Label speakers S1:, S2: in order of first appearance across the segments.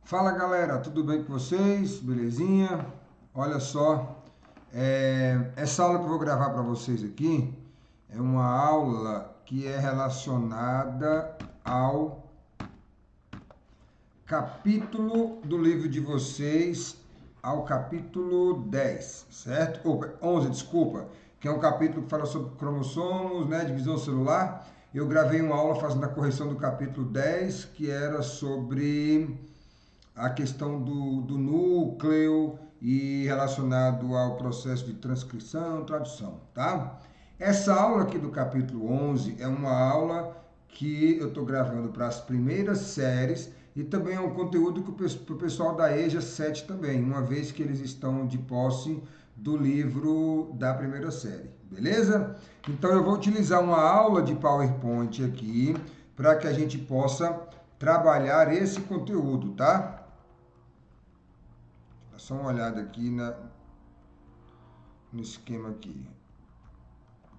S1: Fala galera, tudo bem com vocês? Belezinha? Olha só, essa aula que eu vou gravar para vocês aqui é uma aula que é relacionada ao capítulo do livro de vocês, ao capítulo 10, certo? Opa, 11, desculpa, que é um capítulo que fala sobre cromossomos, né, divisão celular. Eu gravei uma aula fazendo a correção do capítulo 10, que era sobre a questão do núcleo e relacionado ao processo de transcrição, tradução, tá? Essa aula aqui do capítulo 11 é uma aula que eu estou gravando para as primeiras séries e também é um conteúdo para o pessoal da EJA 7 também, uma vez que eles estão de posse do livro da primeira série, beleza? Então eu vou utilizar uma aula de PowerPoint aqui para que a gente possa trabalhar esse conteúdo, tá? Dá só uma olhada aqui no esquema aqui.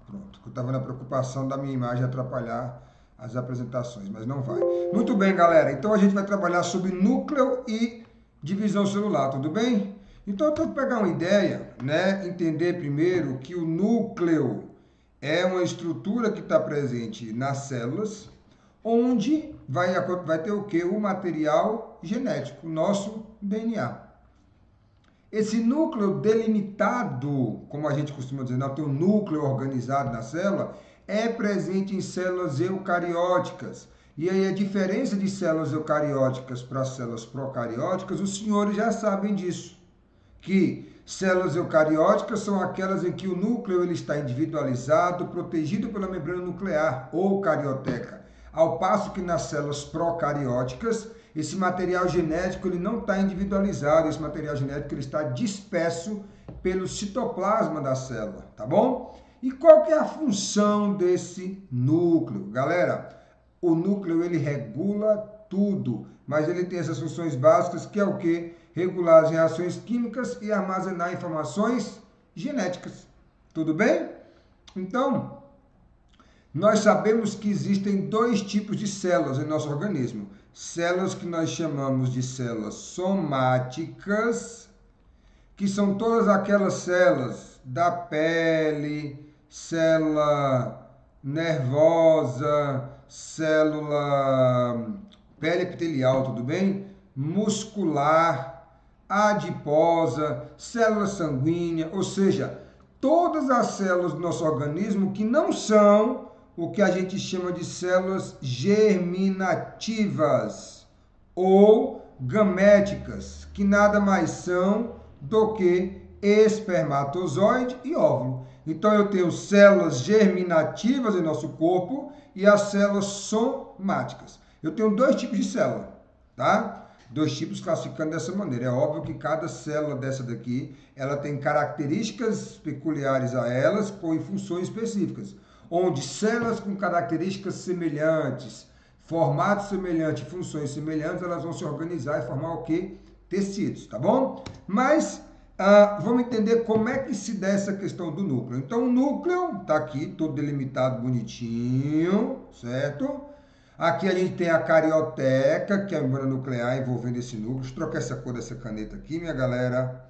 S1: Pronto, eu estava na preocupação da minha imagem atrapalhar as apresentações, mas não vai. Muito bem, galera. Então a gente vai trabalhar sobre núcleo e divisão celular, tudo bem? Então eu tenho que pegar uma ideia, né? Entender primeiro que o núcleo é uma estrutura que está presente nas células, onde vai ter o que? O material genético, o nosso DNA. Esse núcleo delimitado, como a gente costuma dizer, não tem um núcleo organizado na célula, é presente em células eucarióticas. E aí a diferença de células eucarióticas para células procarióticas, os senhores já sabem disso. Que células eucarióticas são aquelas em que o núcleo ele está individualizado, protegido pela membrana nuclear ou carioteca. Ao passo que nas células procarióticas, esse material genético ele não está individualizado, esse material genético ele está disperso pelo citoplasma da célula, tá bom? E qual que é a função desse núcleo? Galera, o núcleo ele regula tudo, mas ele tem essas funções básicas que é o quê? Regular as reações químicas e armazenar informações genéticas. Tudo bem? Então, nós sabemos que existem dois tipos de células em nosso organismo. Células que nós chamamos de células somáticas, que são todas aquelas células da pele, célula nervosa, célula pele epitelial, tudo bem? Muscular, adiposa, célula sanguínea, ou seja, todas as células do nosso organismo que não são o que a gente chama de células germinativas ou gaméticas, que nada mais são do que espermatozoide e óvulo. Então eu tenho células germinativas em nosso corpo e as células somáticas. Eu tenho dois tipos de célula, tá? Dois tipos classificando dessa maneira. É óbvio que cada célula dessa daqui, ela tem características peculiares a elas, com funções específicas. Onde células com características semelhantes, formatos semelhantes, funções semelhantes, elas vão se organizar e formar o quê? Tecidos, tá bom? Mas vamos entender como é que se dá essa questão do núcleo. Então, o núcleo está aqui, todo delimitado bonitinho, certo? Aqui a gente tem a carioteca, que é a membrana nuclear envolvendo esse núcleo. Deixa eu trocar essa cor dessa caneta aqui, minha galera.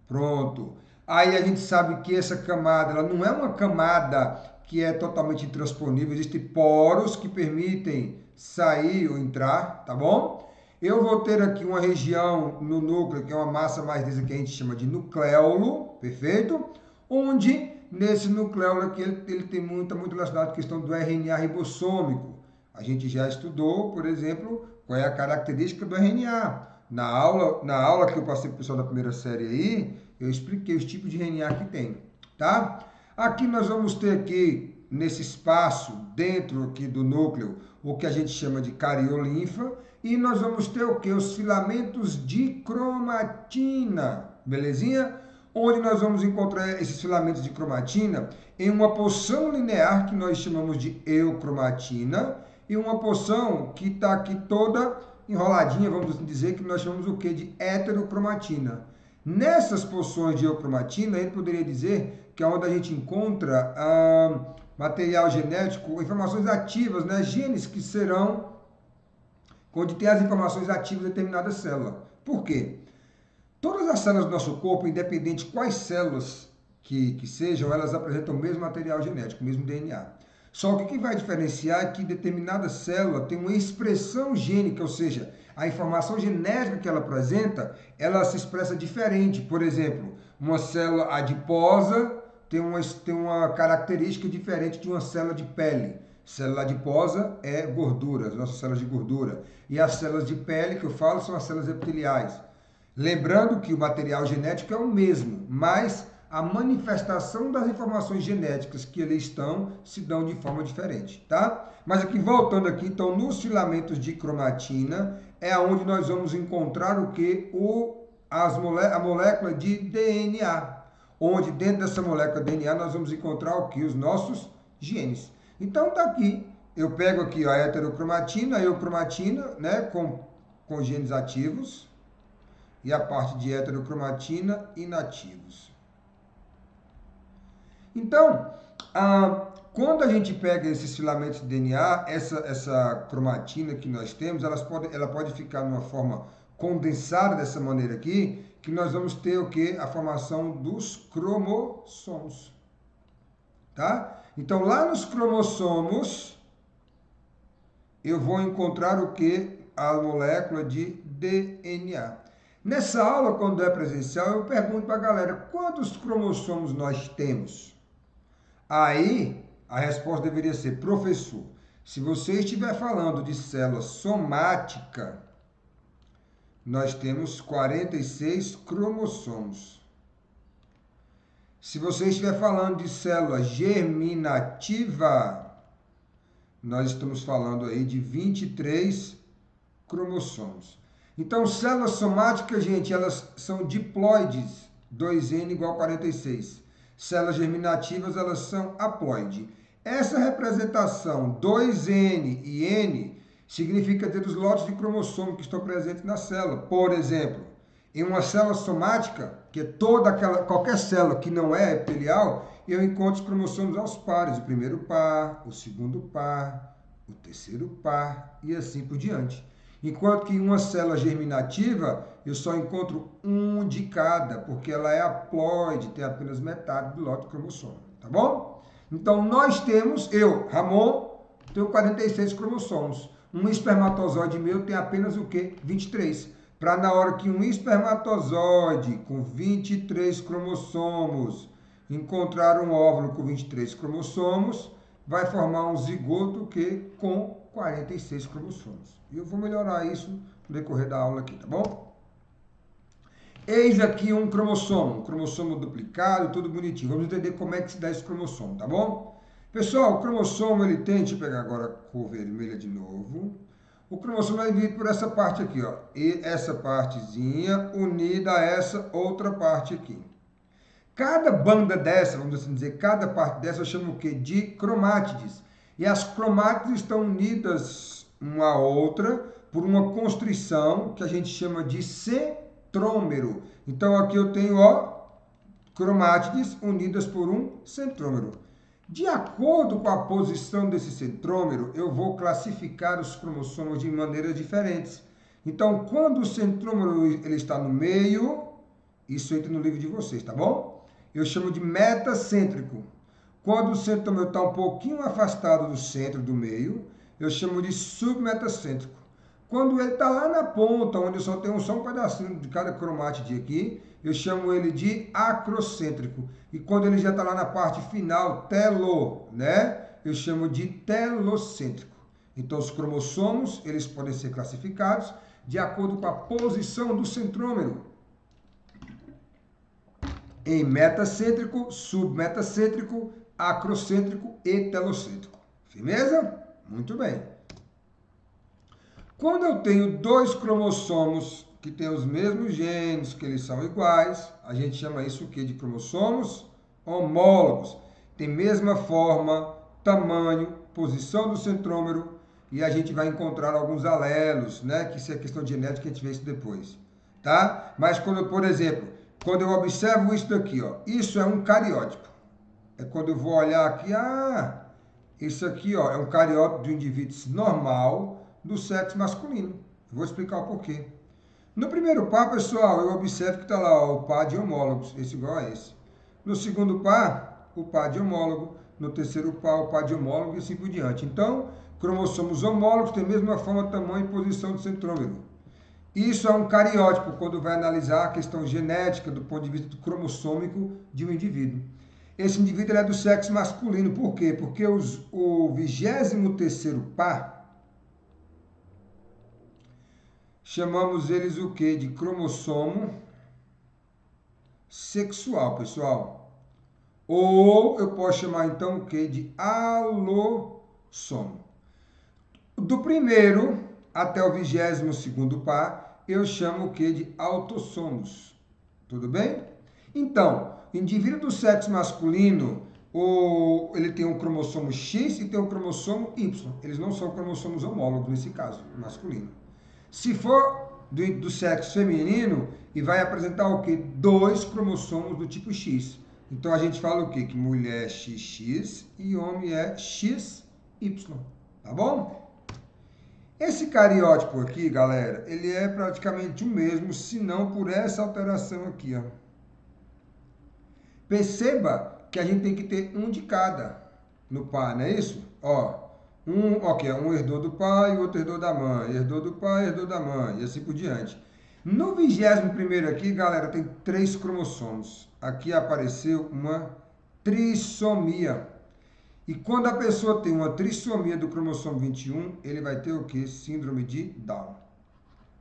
S1: Pronto. Aí a gente sabe que essa camada, ela não é uma camada que é totalmente intransponível. Existem poros que permitem sair ou entrar, tá bom? Eu vou ter aqui uma região no núcleo, que é uma massa mais densa que a gente chama de nucleolo, perfeito? Onde, nesse nucleolo aqui, ele tem muito relacionado com a questão do RNA ribossômico. A gente já estudou, por exemplo, qual é a característica do RNA. Na aula que eu passei para o pessoal da primeira série aí, eu expliquei os tipos de RNA que tem, tá? Aqui nós vamos ter aqui, nesse espaço, dentro aqui do núcleo, o que a gente chama de cariolinfa, e nós vamos ter o que? Os filamentos de cromatina, belezinha? Onde nós vamos encontrar esses filamentos de cromatina? Em uma porção linear que nós chamamos de eucromatina, e uma porção que está aqui toda enroladinha, vamos dizer, que nós chamamos o que? De heterocromatina. Nessas porções de eucromatina, a gente poderia dizer que é onde a gente encontra material genético, informações ativas, né? Genes que serão onde tem as informações ativas de determinada célula. Por quê? Todas as células do nosso corpo, independente de quais células que sejam, elas apresentam o mesmo material genético, o mesmo DNA. Só que o que vai diferenciar é que determinada célula tem uma expressão gênica, ou seja, a informação genética que ela apresenta, ela se expressa diferente. Por exemplo, uma célula adiposa tem uma característica diferente de uma célula de pele. Célula adiposa é gordura, as nossas células de gordura. E as células de pele que eu falo são as células epiteliais. Lembrando que o material genético é o mesmo, mas a manifestação das informações genéticas que ali estão se dão de forma diferente, tá? Mas aqui, voltando aqui, então, nos filamentos de cromatina, é onde nós vamos encontrar o que? A molécula de DNA, onde dentro dessa molécula de DNA nós vamos encontrar o que? Os nossos genes. Então, tá aqui, eu pego aqui ó, a heterocromatina, a eukromatina, né, com genes ativos, e a parte de heterocromatina inativos. Então, quando a gente pega esses filamentos de DNA, essa cromatina que nós temos, ela pode ficar numa forma condensada dessa maneira aqui, que nós vamos ter o quê? A formação dos cromossomos. Tá? Então, lá nos cromossomos, eu vou encontrar o quê? A molécula de DNA. Nessa aula, quando é presencial, eu pergunto para a galera, quantos cromossomos nós temos? Aí, a resposta deveria ser, professor, se você estiver falando de célula somática, nós temos 46 cromossomos. Se você estiver falando de célula germinativa, nós estamos falando aí de 23 cromossomos. Então, células somáticas, gente, elas são diploides, 2N igual a 46. Células germinativas, elas são haploide. Essa representação 2N e N significa ter os lotes de cromossomo que estão presentes na célula. Por exemplo, em uma célula somática, que é qualquer célula que não é epitelial, eu encontro os cromossomos aos pares, o primeiro par, o segundo par, o terceiro par e assim por diante. Enquanto que em uma célula germinativa, eu só encontro um de cada, porque ela é haploide, tem apenas metade do lote de cromossomo, tá bom? Então, nós temos, Ramon, tenho 46 cromossomos. Um espermatozoide meu tem apenas o quê? 23. Para na hora que um espermatozoide com 23 cromossomos encontrar um óvulo com 23 cromossomos, vai formar um zigoto que com 46 cromossomos. E eu vou melhorar isso no decorrer da aula aqui, tá bom? Eis aqui um cromossomo duplicado, tudo bonitinho. Vamos entender como é que se dá esse cromossomo, tá bom? Pessoal, o cromossomo, ele tem, deixa eu pegar agora a cor vermelha de novo. O cromossomo é dividido por essa parte aqui, ó. E essa partezinha unida a essa outra parte aqui. Cada banda dessa, vamos assim dizer, cada parte dessa eu chamo o quê? De cromátides. E as cromátides estão unidas uma a outra por uma constrição que a gente chama de centrômero. Então aqui eu tenho, ó, cromátides unidas por um centrômero. De acordo com a posição desse centrômero, eu vou classificar os cromossomos de maneiras diferentes. Então, quando o centrômero ele está no meio, isso entra no livro de vocês, tá bom? Eu chamo de metacêntrico. Quando o centrômero está um pouquinho afastado do centro, do meio, eu chamo de submetacêntrico. Quando ele está lá na ponta, onde eu só tenho só um pedacinho de cada cromátide aqui, eu chamo ele de acrocêntrico. E quando ele já está lá na parte final, né? Eu chamo de telocêntrico. Então, os cromossomos, eles podem ser classificados de acordo com a posição do centrômero. Em metacêntrico, submetacêntrico, acrocêntrico e telocêntrico. Firmeza? Muito bem. Quando eu tenho dois cromossomos que têm os mesmos genes, que eles são iguais, a gente chama isso o quê? De cromossomos homólogos. Tem mesma forma, tamanho, posição do centrômero e a gente vai encontrar alguns alelos, né? Que isso é questão de genética, a gente vê isso depois, tá? Mas quando, por exemplo, quando eu observo isso daqui, ó, isso é um cariótipo. É quando eu vou olhar aqui, isso aqui, ó, é um cariótipo de um indivíduo normal, do sexo masculino. Vou explicar o porquê. No primeiro par, pessoal, eu observo que está lá ó, o par de homólogos, esse igual a esse. No segundo par, o par de homólogo. No terceiro par, o par de homólogo e assim por diante. Então, cromossomos homólogos têm a mesma forma, tamanho e posição do centrômero. Isso é um cariótipo quando vai analisar a questão genética do ponto de vista cromossômico de um indivíduo. Esse indivíduo é do sexo masculino. Por quê? Porque o 23º par, chamamos eles o quê? De cromossomo sexual, pessoal. Ou eu posso chamar então o quê? De alossomo. Do primeiro até o 22º par, eu chamo o quê? De autossomos. Tudo bem? Então, indivíduo do sexo masculino, ele tem um cromossomo X e tem um cromossomo Y. Eles não são cromossomos homólogos nesse caso, masculino. Se for do sexo feminino, e vai apresentar o quê? 2 cromossomos do tipo X. Então, a gente fala o quê? Que mulher é XX e homem é XY. Tá bom? Esse cariótipo aqui, galera, ele é praticamente o mesmo, se não por essa alteração aqui, ó. Perceba que a gente tem que ter um de cada no par, não é isso? Ó, um herdou do pai, o outro herdou da mãe, herdou do pai, herdou da mãe, e assim por diante. No 21º aqui, galera, tem 3 cromossomos. Aqui apareceu uma trissomia. E quando a pessoa tem uma trissomia do cromossomo 21, ele vai ter o quê? Síndrome de Down.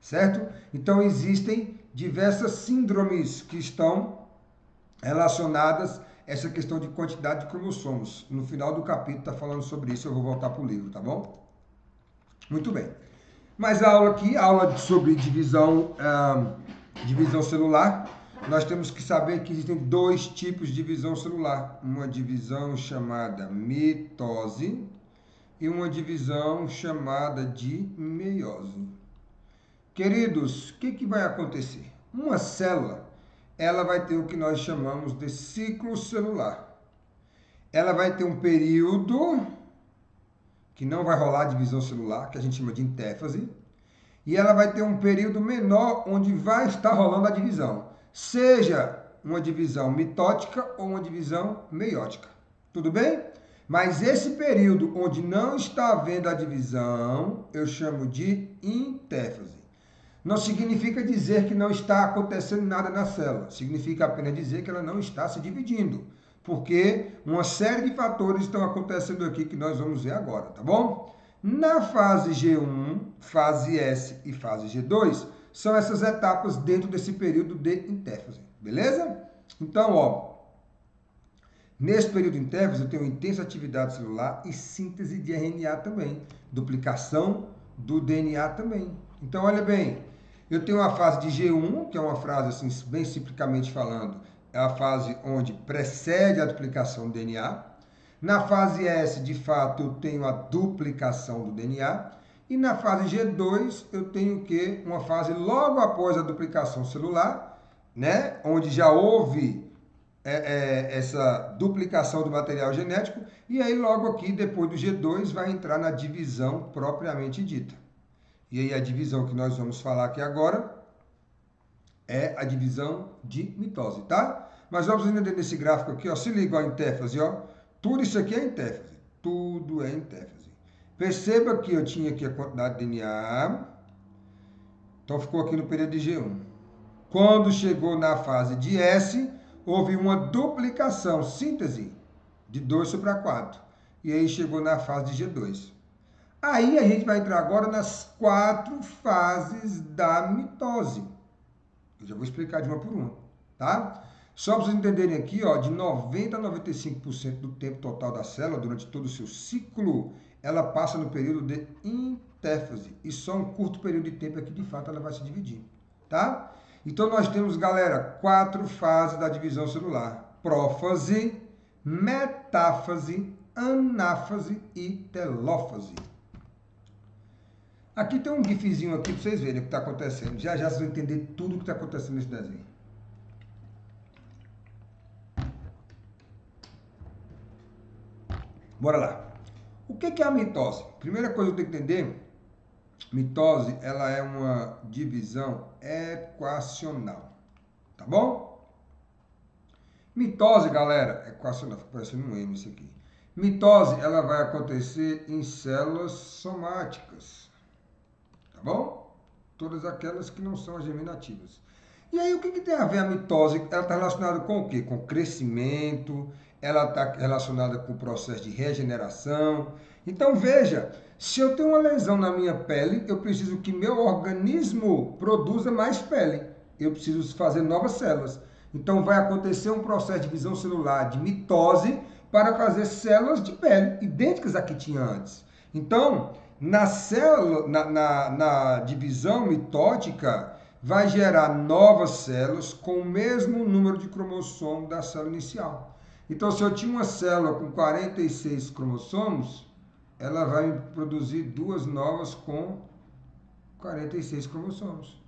S1: Certo? Então, existem diversas síndromes que estão relacionadas a essa questão de quantidade de cromossomos. No final do capítulo está falando sobre isso, eu vou voltar para o livro, tá bom? Muito bem. Mas a aula aqui, aula sobre divisão celular, nós temos que saber que existem 2 tipos de divisão celular. Uma divisão chamada mitose e uma divisão chamada de meiose. Queridos, o que vai acontecer? Uma célula, ela vai ter o que nós chamamos de ciclo celular. Ela vai ter um período que não vai rolar divisão celular, que a gente chama de intéfase, e ela vai ter um período menor onde vai estar rolando a divisão, seja uma divisão mitótica ou uma divisão meiótica. Tudo bem? Mas esse período onde não está havendo a divisão, eu chamo de intéfase. Não significa dizer que não está acontecendo nada na célula, significa apenas dizer que ela não está se dividindo, porque uma série de fatores estão acontecendo aqui que nós vamos ver agora, tá bom? Na fase G1, fase S e fase G2, são essas etapas dentro desse período de intéfase, beleza? Então, ó, nesse período de intéfase eu tenho intensa atividade celular e síntese de RNA também, duplicação do DNA também. Então, olha bem, eu tenho uma fase de G1, que é uma frase assim, bem simplesmente falando, é a fase onde precede a duplicação do DNA. Na fase S, de fato, eu tenho a duplicação do DNA. E na fase G2, eu tenho o quê? Uma fase logo após a duplicação celular, né? Onde já houve essa duplicação do material genético. E aí, logo aqui, depois do G2, vai entrar na divisão propriamente dita. E aí, a divisão que nós vamos falar aqui agora é a divisão de mitose, tá? Mas vamos entender nesse gráfico aqui, ó. Se liga a intéfase, ó. Tudo isso aqui é intéfase. Tudo é intéfase. Perceba que eu tinha aqui a quantidade de DNA. Então, ficou aqui no período de G1. Quando chegou na fase de S, houve uma duplicação, síntese, de 2/4. E aí, chegou na fase de G2. Aí, a gente vai entrar agora nas 4 fases da mitose. Eu já vou explicar de uma por uma, tá? Só para vocês entenderem aqui, ó, de 90% a 95% do tempo total da célula, durante todo o seu ciclo, ela passa no período de intéfase. E só um curto período de tempo é que, de fato, ela vai se dividir, tá? Então, nós temos, galera, 4 fases da divisão celular. Prófase, metáfase, anáfase e telófase. Aqui tem um gifzinho aqui para vocês verem o que está acontecendo. Já já vocês vão entender tudo o que está acontecendo nesse desenho. Bora lá. O que é a mitose? Primeira coisa que eu tenho que entender Mitose, ela é uma divisão equacional, tá bom? Mitose, galera, equacional, fica parecendo um M isso aqui. Mitose, ela vai acontecer em células somáticas, tá bom? Todas aquelas que não são as germinativas. E aí, o que tem a ver a mitose? Ela está relacionada com o quê? Com crescimento, ela está relacionada com o processo de regeneração. Então, veja, se eu tenho uma lesão na minha pele, eu preciso que meu organismo produza mais pele. Eu preciso fazer novas células. Então, vai acontecer um processo de divisão celular de mitose para fazer células de pele, idênticas à que tinha antes. Então, na célula, na divisão mitótica, vai gerar novas células com o mesmo número de cromossomos da célula inicial. Então, se eu tinha uma célula com 46 cromossomos, ela vai produzir duas novas com 46 cromossomos.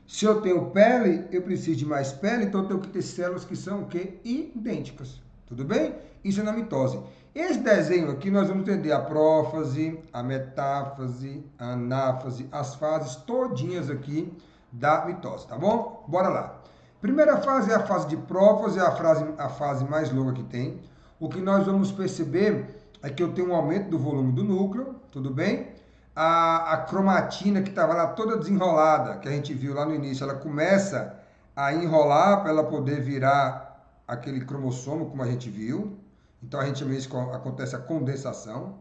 S1: Se eu tenho pele, eu preciso de mais pele, então eu tenho que ter células que são o quê? Idênticas. Tudo bem? Isso é na mitose. Esse desenho aqui nós vamos entender a prófase, a metáfase, a anáfase, as fases todinhas aqui da mitose, tá bom? Bora lá. Primeira fase é a fase de prófase, é a fase mais longa que tem. O que nós vamos perceber é que eu tenho um aumento do volume do núcleo, tudo bem? A cromatina que estava lá toda desenrolada, que a gente viu lá no início, ela começa a enrolar para ela poder virar aquele cromossomo, como a gente viu. Então a gente chama isso, acontece a condensação.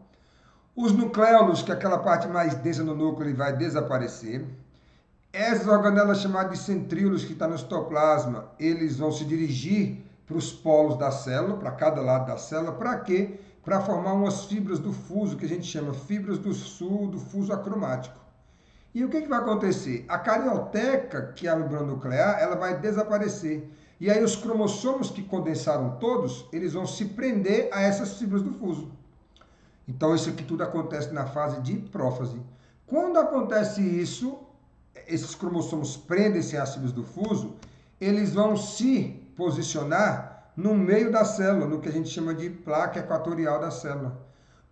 S1: Os nucleolos, que é aquela parte mais densa do núcleo, ele vai desaparecer. Essas organelas chamadas de centríolos que estão no citoplasma, eles vão se dirigir para os polos da célula, para cada lado da célula, para quê? Para formar umas fibras do fuso, que a gente chama fibras do fuso acromático. E o que vai acontecer? A carioteca, que é a membrana nuclear, ela vai desaparecer. E aí os cromossomos que condensaram todos, eles vão se prender a essas fibras do fuso. Então isso aqui tudo acontece na fase de prófase. Quando acontece isso, esses cromossomos prendem-se às fibras do fuso, eles vão se posicionar no meio da célula, no que a gente chama de placa equatorial da célula.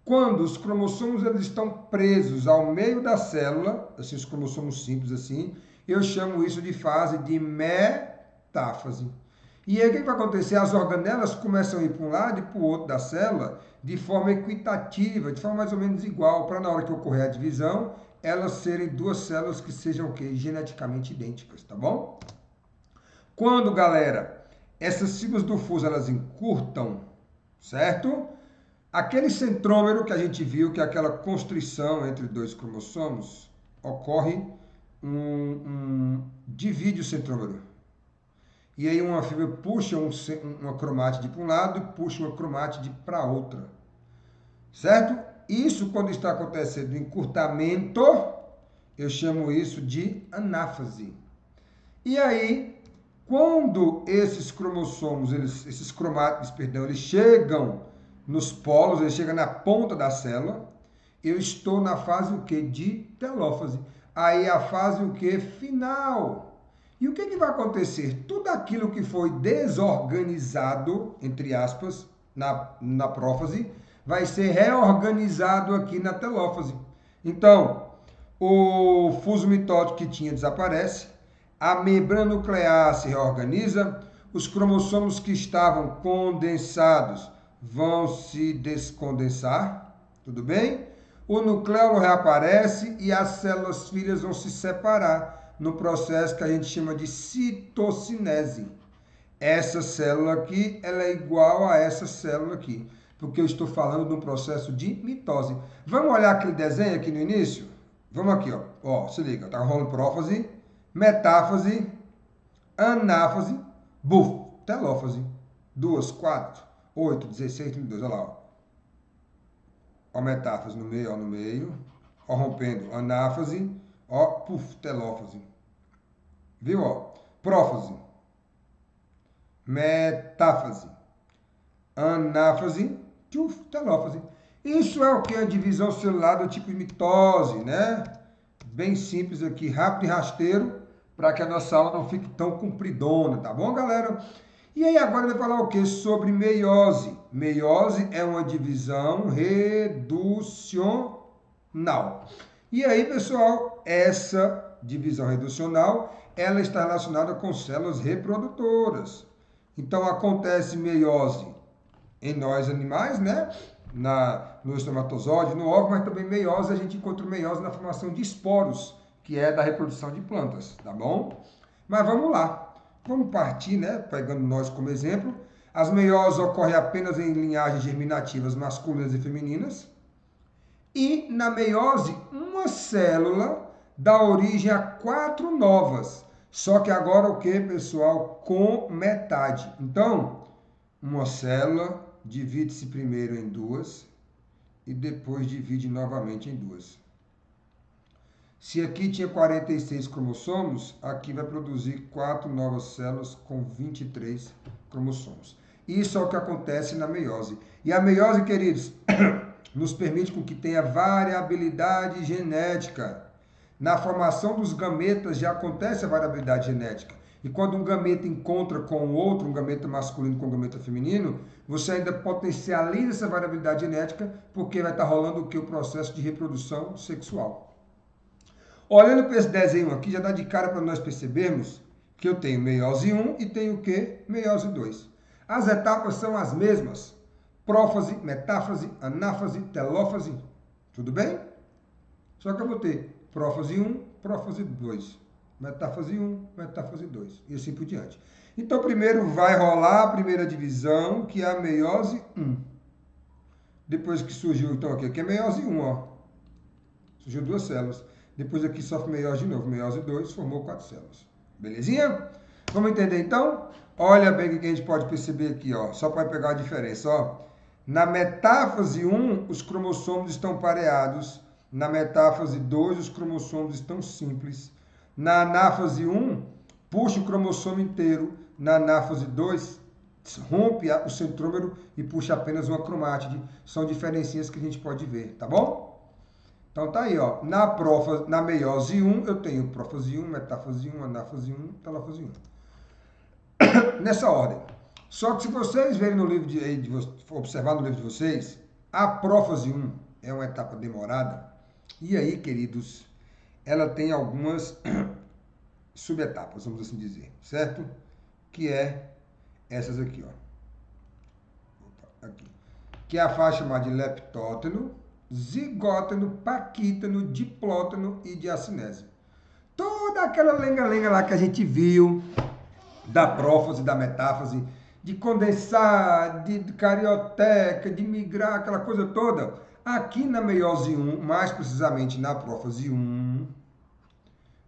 S1: Quando os cromossomos eles estão presos ao meio da célula, assim, os cromossomos simples assim, eu chamo isso de fase de metáfase. E aí o que vai acontecer? As organelas começam a ir para um lado e para o outro da célula de forma equitativa, de forma mais ou menos igual, para na hora que ocorrer a divisão, elas serem duas células que sejam o quê? Geneticamente idênticas, tá bom? Quando, galera, essas fibras do fuso elas encurtam, certo? Aquele centrômero que a gente viu, que é aquela constrição entre dois cromossomos, ocorre divide o centrômero. E aí uma fibra puxa uma cromátide para um lado e puxa uma cromátide para outra. Certo? Isso, quando está acontecendo encurtamento, eu chamo isso de anáfase. E aí, quando esses cromossomos, esses cromátides, eles chegam nos polos, eles chegam na ponta da célula, eu estou na fase o quê? De telófase. Aí a fase o quê? Final. E o que vai acontecer? Tudo aquilo que foi desorganizado, entre aspas, na prófase, vai ser reorganizado aqui na telófase. Então, o fuso mitótico que tinha desaparece, a membrana nuclear se reorganiza, os cromossomos que estavam condensados vão se descondensar, tudo bem? O nucleolo reaparece e as células filhas vão se separar no processo que a gente chama de citocinese. Essa célula aqui, ela é igual a essa célula aqui, porque eu estou falando de um processo de mitose. Vamos olhar aquele desenho aqui no início? Vamos aqui, ó. Ó, se liga, tá rolando prófase, metáfase, anáfase, telófase. 2, 4, 8, 16, 32, olha lá, ó. Ó, metáfase no meio, ó, rompendo, anáfase, ó, telófase. Viu, ó? Prófase, metáfase, anáfase, telófase. Isso é o que? A divisão celular do tipo de mitose, né? Bem simples aqui, rápido e rasteiro, para que a nossa aula não fique tão compridona, tá bom, galera? E aí agora vai falar o que? Sobre meiose. Meiose é uma divisão reducional. E aí, pessoal, essa divisão reducional, ela está relacionada com células reprodutoras. Então, acontece meiose em nós animais, né? No espermatozoide, no óvulo, mas também meiose, a gente encontra meiose na formação de esporos, que é da reprodução de plantas, tá bom? Mas vamos lá. Vamos partir, né? Pegando nós como exemplo. As meioses ocorrem apenas em linhagens germinativas masculinas e femininas. E na meiose, uma célula dá origem a 4 novas. Só que agora o que, pessoal? Com metade. Então, uma célula divide-se primeiro em 2 e depois divide novamente em 2. Se aqui tinha 46 cromossomos, aqui vai produzir 4 novas células com 23 cromossomos. Isso é o que acontece na meiose. E a meiose, queridos, nos permite com que tenha variabilidade genética. Na formação dos gametas já acontece a variabilidade genética. E quando um gameta encontra com o outro, um gameta masculino com um gameta feminino, você ainda potencializa essa variabilidade genética, porque vai estar rolando o que? O processo de reprodução sexual. Olhando para esse desenho aqui, já dá de cara para nós percebermos que eu tenho meiose 1 e tenho o quê? Meiose 2. As etapas são as mesmas. Prófase, metáfase, anáfase, telófase. Tudo bem? Só que eu vou ter prófase 1, prófase 2. Metáfase 1, metáfase 2. E assim por diante. Então, primeiro vai rolar a primeira divisão, que é a meiose 1. Depois que surgiu, então, aqui é meiose 1, ó. Surgiu 2 células. Depois aqui sofre meiose de novo. Meiose 2 formou 4 células. Belezinha? Vamos entender, então? Olha bem o que a gente pode perceber aqui, ó. Só para pegar a diferença, ó. Na metáfase 1, os cromossomos estão pareados. Na metáfase 2, os cromossomos estão simples. Na anáfase 1, puxa o cromossomo inteiro. Na anáfase 2, rompe o centrômero e puxa apenas uma cromátide. São diferencinhas que a gente pode ver, tá bom? Então tá aí, ó. Na meiose 1, eu tenho prófase 1, metáfase 1, anáfase 1, telófase 1. Nessa ordem. Só que se vocês verem no livro observar no livro de vocês, a prófase 1 é uma etapa demorada. E aí, queridos, ela tem algumas subetapas, vamos assim dizer, certo? Que é essas aqui, ó. Aqui. Que é a fase chamada de leptóteno, zigóteno, paquíteno, diplóteno e diacinese. Toda aquela lenga-lenga lá que a gente viu da prófase, da metáfase, de condensar, de carioteca, de migrar, aquela coisa toda. Aqui na meiose 1, mais precisamente na prófase 1,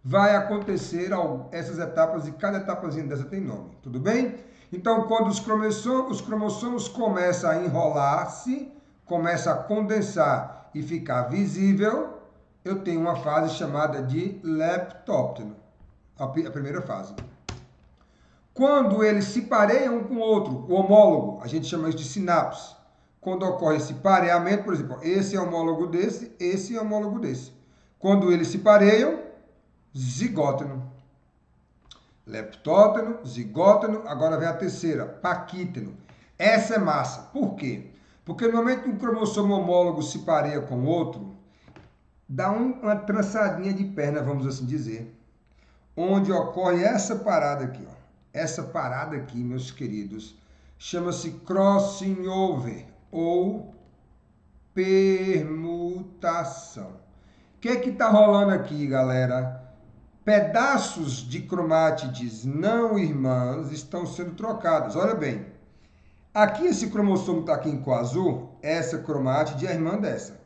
S1: vai acontecer essas etapas e cada etapazinha dessa tem nome, tudo bem? Então, quando os cromossomos começam a enrolar-se, começam a condensar e ficar visível, eu tenho uma fase chamada de leptópteno, a primeira fase. Quando eles se pareiam um com o outro, o homólogo, a gente chama isso de sinapse. Quando ocorre esse pareamento, por exemplo, esse é homólogo desse, esse é homólogo desse. Quando eles se pareiam, zigóteno. Leptóteno, zigóteno, agora vem a terceira, paquíteno. Essa é massa. Por quê? Porque no momento que um cromossomo homólogo se pareia com o outro, dá uma trançadinha de perna, vamos assim dizer, onde ocorre essa parada aqui, ó. Essa parada aqui, meus queridos, chama-se crossing over ou permutação. O que está rolando aqui, galera? Pedaços de cromátides não irmãs estão sendo trocados. Olha bem, aqui esse cromossomo está aqui em cor azul, essa cromátide é a irmã dessa.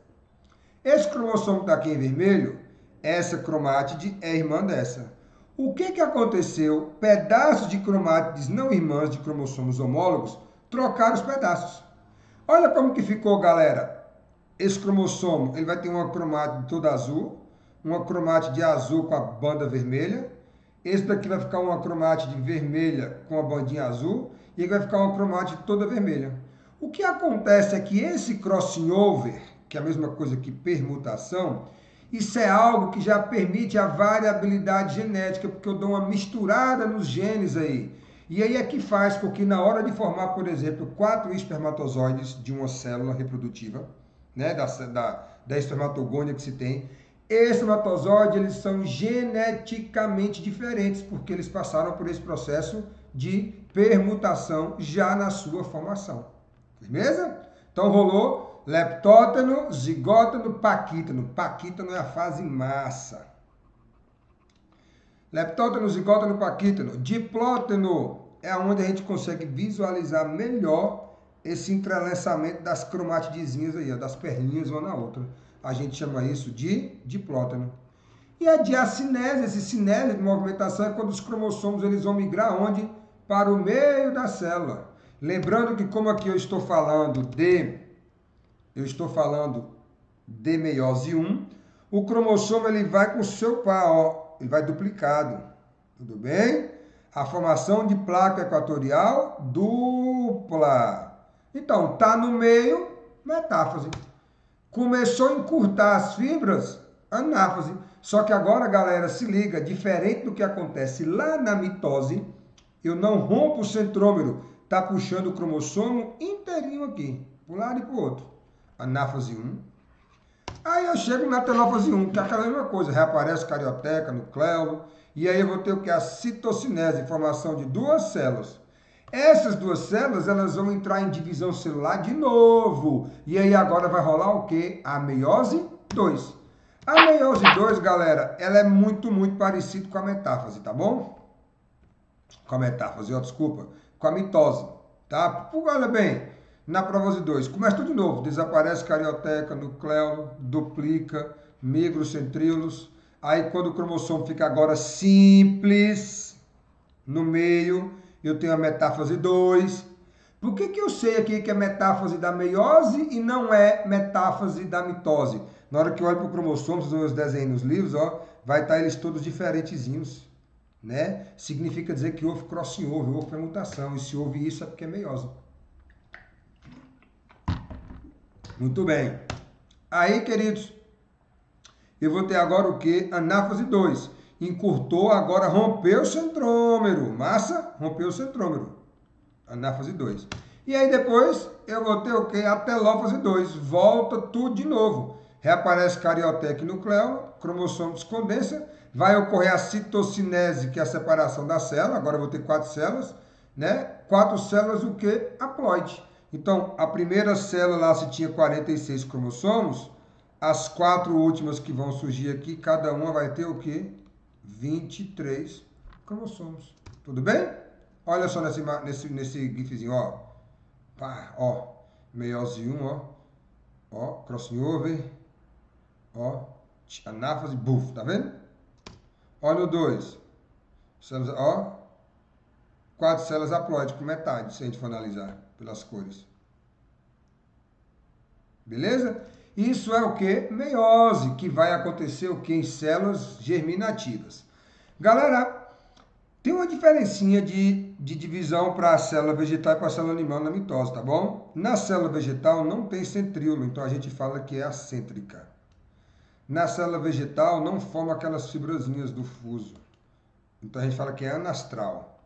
S1: Esse cromossomo está aqui em vermelho, essa cromátide é a irmã dessa. O que aconteceu? Pedaços de cromátides não irmãs de cromossomos homólogos trocaram os pedaços. Olha como que ficou, galera. Esse cromossomo, ele vai ter uma cromátide toda azul, uma cromátide azul com a banda vermelha. Esse daqui vai ficar uma cromátide vermelha com a bandinha azul e ele vai ficar uma cromátide toda vermelha. O que acontece é que esse crossing over, que é a mesma coisa que permutação, isso é algo que já permite a variabilidade genética, porque eu dou uma misturada nos genes aí. E aí é que faz com que na hora de formar, por exemplo, 4 espermatozoides de uma célula reprodutiva, né, da espermatogônia que se tem, espermatozoide, eles são geneticamente diferentes, porque eles passaram por esse processo de permutação já na sua formação. Beleza? Então rolou leptóteno, zigóteno, paquíteno. Paquíteno é a fase massa. Leptóteno, zigóteno, paquíteno. Diplóteno é onde a gente consegue visualizar melhor esse entrelaçamento das cromatidezinhas aí, ó, das perlinhas uma na outra. A gente chama isso de diplóteno. E a diacinese, esse cinese de movimentação, é quando os cromossomos eles vão migrar onde? Para o meio da célula. Lembrando que como aqui eu estou falando de meiose 1, o cromossomo ele vai com o seu par, ó, ele vai duplicado. Tudo bem? A formação de placa equatorial dupla. Então, tá no meio, metáfase. Começou a encurtar as fibras, anáfase. Só que agora, galera, se liga, diferente do que acontece lá na mitose, eu não rompo o centrômero, tá puxando o cromossomo inteirinho aqui, para um lado e para o outro. Anáfase 1. Aí eu chego na telófase 1, que é aquela mesma coisa, reaparece carioteca, nucleolo, e aí eu vou ter o que? A citocinese, formação de duas células. Essas duas células, elas vão entrar em divisão celular de novo. E aí agora vai rolar o quê? A meiose 2. A meiose 2, galera, ela é muito parecida com a metáfase, tá bom? Com a metáfase, ó, desculpa. Com a mitose, tá? Olha bem, na provose 2, começa tudo de novo. Desaparece carioteca, nucleolo, duplica, migrocentríolos. Aí quando o cromossomo fica agora simples, no meio, eu tenho a metáfase 2. Por que eu sei aqui que é metáfase da meiose e não é metáfase da mitose? Na hora que eu olho para o cromossomo, vocês vão ver os desenhos nos livros, ó, vai estar eles todos diferentezinhos, né? Significa dizer que houve crossing over, houve permutação. E se houve isso é porque é meiose. Muito bem. Aí, queridos, eu vou ter agora o quê? Anáfase 2. Encurtou, agora rompeu o centrômero. Massa, rompeu o centrômero. Anáfase 2. E aí depois eu vou ter o quê? A telófase 2. Volta tudo de novo. Reaparece carioteca e nucleolo, cromossomo descondensa. Vai ocorrer a citocinese, que é a separação da célula. Agora eu vou ter 4 células, né? 4 células o quê? Haploide. Então, a primeira célula lá se tinha 46 cromossomos. As 4 últimas que vão surgir aqui, cada uma vai ter o quê? 23 cromossomos. Tudo bem? Olha só nesse gifzinho, ó. Pá, ó. Meiose 1, ó, crossing over, ó, anáfase, buf, tá vendo? Olha o 2, células, ó, 4 células haploides com metade, se a gente for analisar pelas cores. Beleza? Isso é o que? Meiose, que vai acontecer o que? Em células germinativas. Galera, tem uma diferencinha de divisão para a célula vegetal e para a célula animal na mitose, tá bom? Na célula vegetal não tem centríolo, então a gente fala que é acêntrica. Na célula vegetal não forma aquelas fibrazinhas do fuso, então a gente fala que é anastral.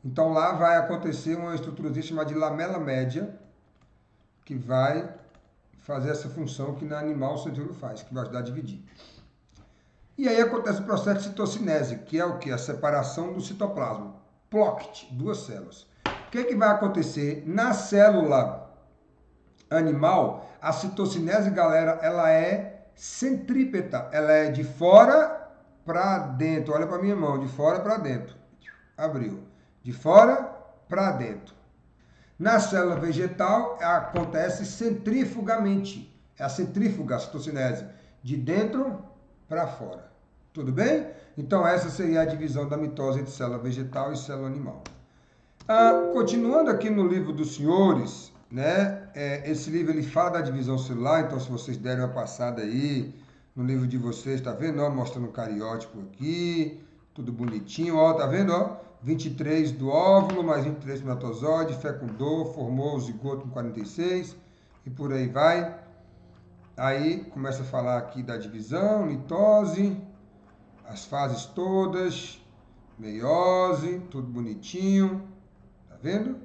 S1: Então lá vai acontecer uma estruturazinha chamada de lamela média, que vai fazer essa função que na animal o centríolo faz, que vai ajudar a dividir. E aí acontece o processo de citocinese, que é o que? A separação do citoplasma. Ploct, 2 células. O que vai acontecer? Na célula animal, a citocinese, galera, ela é centrípeta. Ela é de fora para dentro. Olha para minha mão, de fora para dentro. Abriu. De fora para dentro. Na célula vegetal, acontece centrifugamente. É a centrífuga, a citocinese. De dentro para fora. Tudo bem? Então, essa seria a divisão da mitose entre célula vegetal e célula animal. Continuando aqui no livro dos senhores, né? Esse livro ele fala da divisão celular, então se vocês derem uma passada aí no livro de vocês, tá vendo? Ó, mostrando o cariótipo aqui, tudo bonitinho, ó, tá vendo? Ó, 23 do óvulo, mais 23 espermatozoide, fecundou, formou o zigoto com 46 e por aí vai. Aí começa a falar aqui da divisão, mitose, as fases todas, meiose, tudo bonitinho, tá vendo?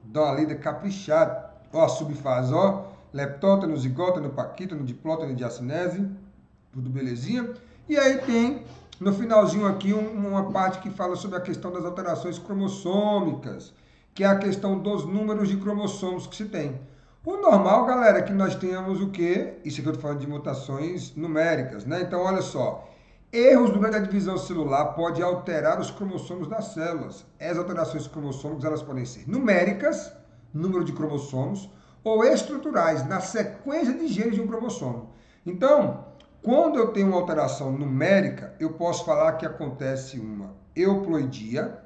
S1: Dá uma lida caprichada. Ó, a subfase, ó, leptóteno, zigóteno, paquíteno, diplóteno, diacinese, Tudo belezinha? E aí tem, no finalzinho aqui, uma parte que fala sobre a questão das alterações cromossômicas, que é a questão dos números de cromossomos que se tem. O normal, galera, é que nós tenhamos o quê? Isso aqui eu estou falando de mutações numéricas, né? Então, olha só. Erros durante a divisão celular podem alterar os cromossomos das células. As alterações cromossômicas elas podem ser numéricas, número de cromossomos, ou estruturais, na sequência de genes de um cromossomo. Então, quando eu tenho uma alteração numérica, eu posso falar que acontece uma euploidia,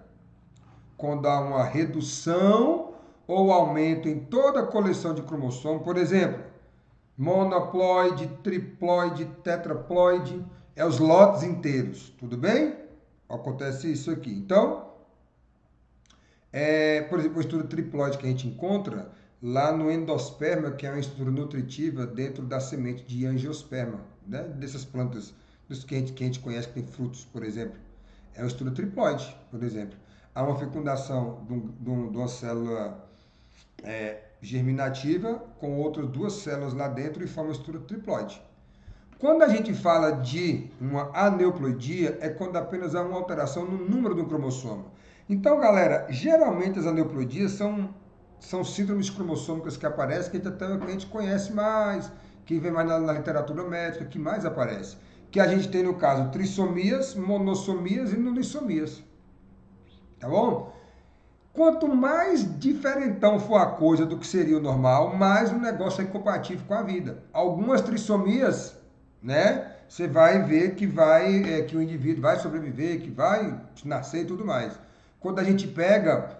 S1: quando há uma redução ou aumento em toda a coleção de cromossomos, por exemplo, monoploide, triploide, tetraploide, é os lotes inteiros, tudo bem? Acontece isso aqui. Então, por exemplo, a estrutura triploide que a gente encontra lá no endosperma, que é uma estrutura nutritiva dentro da semente de angiosperma, né? Dessas plantas dos que a gente conhece que tem frutos, por exemplo. É uma estrutura triploide, por exemplo. Há uma fecundação de uma célula germinativa com outras duas células lá dentro e forma uma estrutura triploide. Quando a gente fala de uma aneuploidia, é quando apenas há uma alteração no número do cromossomo. Então, galera, geralmente as aneuploidias são síndromes cromossômicas que aparecem, que a gente conhece mais, que vem mais na literatura médica, que mais aparece. Que a gente tem, no caso, trissomias, monossomias e nulissomias. Tá bom? Quanto mais diferentão for a coisa do que seria o normal, mais o negócio é incompatível com a vida. Algumas trissomias, né? Você vai ver que que o indivíduo vai sobreviver, que vai nascer e tudo mais. Quando a gente pega,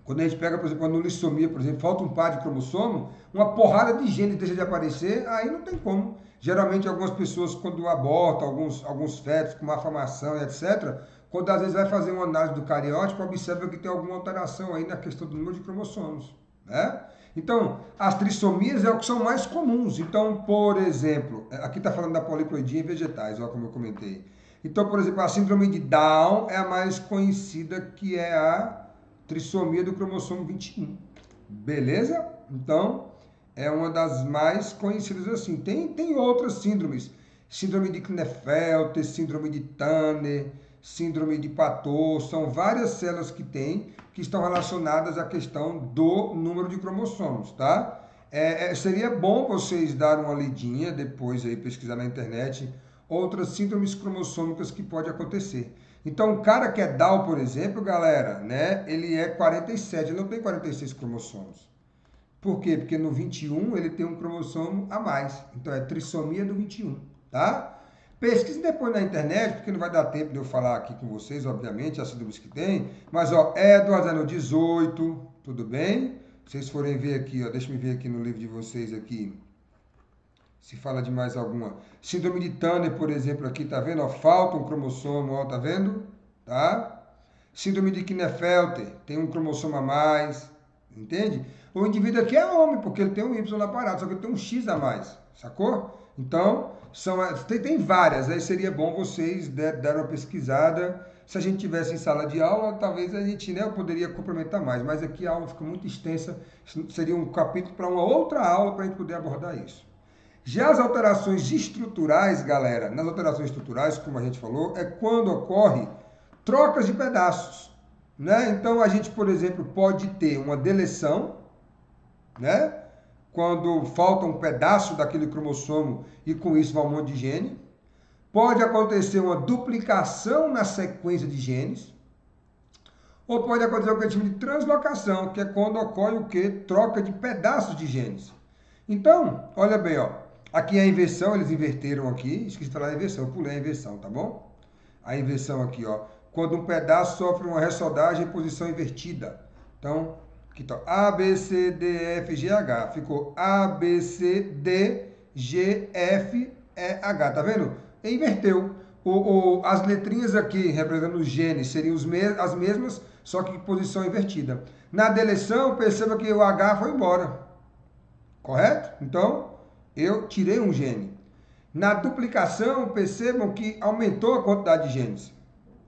S1: por exemplo, a nulissomia, por exemplo, falta um par de cromossomo, uma porrada de genes deixa de aparecer, aí não tem como. Geralmente algumas pessoas, quando abortam, alguns fetos com malformação e etc., quando às vezes vai fazer uma análise do cariótipo, observa que tem alguma alteração aí na questão do número de cromossomos, né? Então, as trissomias é o que são mais comuns. Então, por exemplo, aqui está falando da poliploidia em vegetais, ó, como eu comentei. Então, por exemplo, a síndrome de Down é a mais conhecida, que é a trissomia do cromossomo 21. Beleza? Então, é uma das mais conhecidas assim. Tem outras síndromes. Síndrome de Klinefelter, síndrome de Tanner, síndrome de Patot, são várias células que estão relacionadas à questão do número de cromossomos, tá? Seria bom vocês darem uma lidinha depois aí, pesquisar na internet, outras síndromes cromossômicas que pode acontecer. Então, o cara que é Down, por exemplo, galera, né, ele é 47, ele não tem 46 cromossomos. Por quê? Porque no 21 ele tem um cromossomo a mais. Então, é trissomia do 21, tá? Pesquise depois na internet, porque não vai dar tempo de eu falar aqui com vocês, obviamente, as síndromes que tem. Mas, ó, Edwards é no 18, tudo bem? Vocês forem ver aqui, ó, deixa eu ver aqui no livro de vocês aqui, se fala de mais alguma. Síndrome de Tanner, por exemplo, aqui, tá vendo? Ó, falta um cromossomo, ó, tá vendo? Tá? Síndrome de Klinefelter, tem um cromossomo a mais, entende? O indivíduo aqui é homem, porque ele tem um Y na parada, só que ele tem um X a mais, sacou? Então, tem várias, aí seria bom vocês darem uma pesquisada. Se a gente tivesse em sala de aula, talvez a gente, né, eu poderia complementar mais, mas aqui a aula fica muito extensa, seria um capítulo para uma outra aula para a gente poder abordar isso. Já as alterações estruturais, galera, nas alterações estruturais, como a gente falou, é quando ocorre trocas de pedaços, né? Então a gente, por exemplo, pode ter uma deleção, né? Quando falta um pedaço daquele cromossomo e com isso vai um monte de gene. Pode acontecer uma duplicação na sequência de genes. Ou pode acontecer o que a gente chama de translocação, que é quando ocorre o quê? Troca de pedaços de genes. Então, olha bem, ó. Aqui é a inversão, eles inverteram aqui. Esqueci de falar a inversão, eu pulei a inversão, tá bom? A inversão aqui, ó. Quando um pedaço sofre uma ressoldagem em posição invertida. Então, aqui tá A, B, C, D, F, G, H. Ficou A, B, C, D, G, F, E, H. Tá vendo? E inverteu. As letrinhas aqui, representando os genes, seriam as mesmas, só que em posição invertida. Na deleção, perceba que o H foi embora. Correto? Então, eu tirei um gene. Na duplicação, percebam que aumentou a quantidade de genes.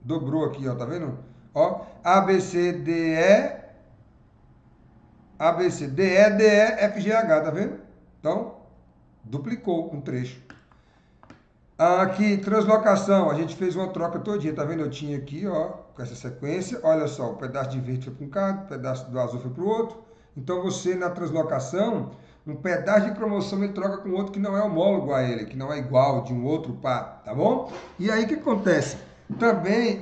S1: Dobrou aqui, ó, tá vendo? Ó, A, B, C, D, E, A, B, C, D, E, D, E, F, G, H, tá vendo? Então, duplicou um trecho. Aqui, translocação, a gente fez uma troca todinha, tá vendo? Eu tinha aqui, ó, com essa sequência, olha só, o pedaço de verde foi para um canto, o pedaço do azul foi para o outro. Então, você, na translocação, um pedaço de cromossomo ele troca com outro que não é homólogo a ele, que não é igual de um outro par, tá bom? E aí, o que acontece? Também,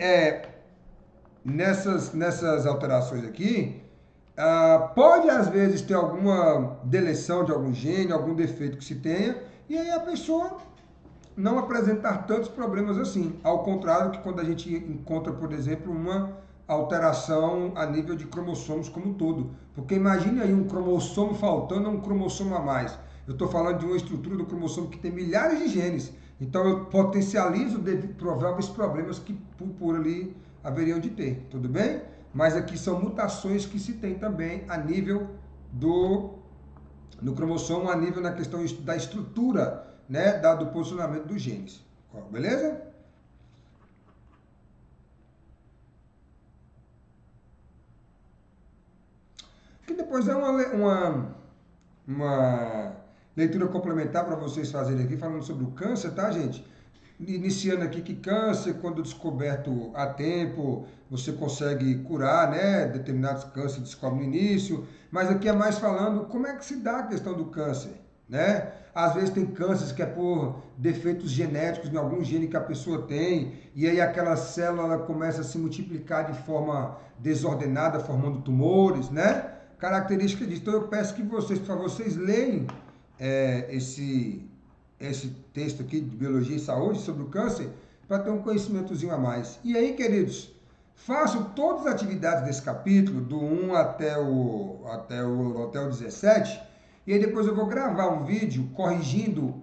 S1: nessas alterações aqui, pode, às vezes, ter alguma deleção de algum gene, algum defeito que se tenha, e aí a pessoa não apresentar tantos problemas assim. Ao contrário que quando a gente encontra, por exemplo, uma alteração a nível de cromossomos como um todo. Porque imagine aí um cromossomo faltando ou um cromossomo a mais. Eu estou falando de uma estrutura do cromossomo que tem milhares de genes. Então eu potencializo prováveis problemas que por ali haveriam de ter. Tudo bem? Mas aqui são mutações que se tem também a nível no cromossomo, a nível na questão da estrutura, né, do posicionamento dos genes. Beleza? Que depois é uma leitura complementar para vocês fazerem aqui, falando sobre o câncer, tá, gente? Iniciando aqui que câncer, quando descoberto a tempo, você consegue curar, né? Determinados cânceres descobre no início, mas aqui é mais falando como é que se dá a questão do câncer, né? Às vezes tem cânceres que é por defeitos genéticos em algum gene que a pessoa tem, e aí aquela célula começa a se multiplicar de forma desordenada, formando tumores, né? Característica disso. Então eu peço que vocês, para vocês leem esse texto aqui de Biologia e Saúde sobre o câncer, para ter um conhecimentozinho a mais. E aí, queridos, faço todas as atividades desse capítulo, do 1 até o 17, e aí depois eu vou gravar um vídeo corrigindo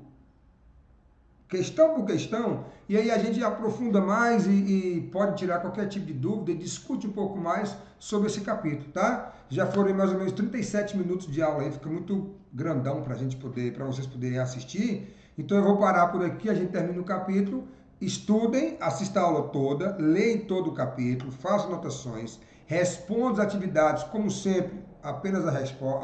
S1: questão por questão, e aí a gente aprofunda mais e pode tirar qualquer tipo de dúvida e discute um pouco mais sobre esse capítulo, tá? Já foram mais ou menos 37 minutos de aula aí, fica muito grandão para vocês poderem assistir. Então eu vou parar por aqui, a gente termina o capítulo. Estudem, assistam a aula toda, leem todo o capítulo, façam anotações, respondam as atividades, como sempre, apenas as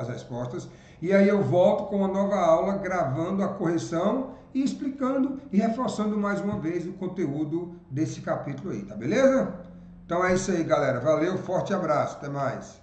S1: respostas. E aí eu volto com uma nova aula, gravando a correção e explicando e reforçando mais uma vez o conteúdo desse capítulo aí, tá beleza? Então é isso aí, galera. Valeu, forte abraço, até mais.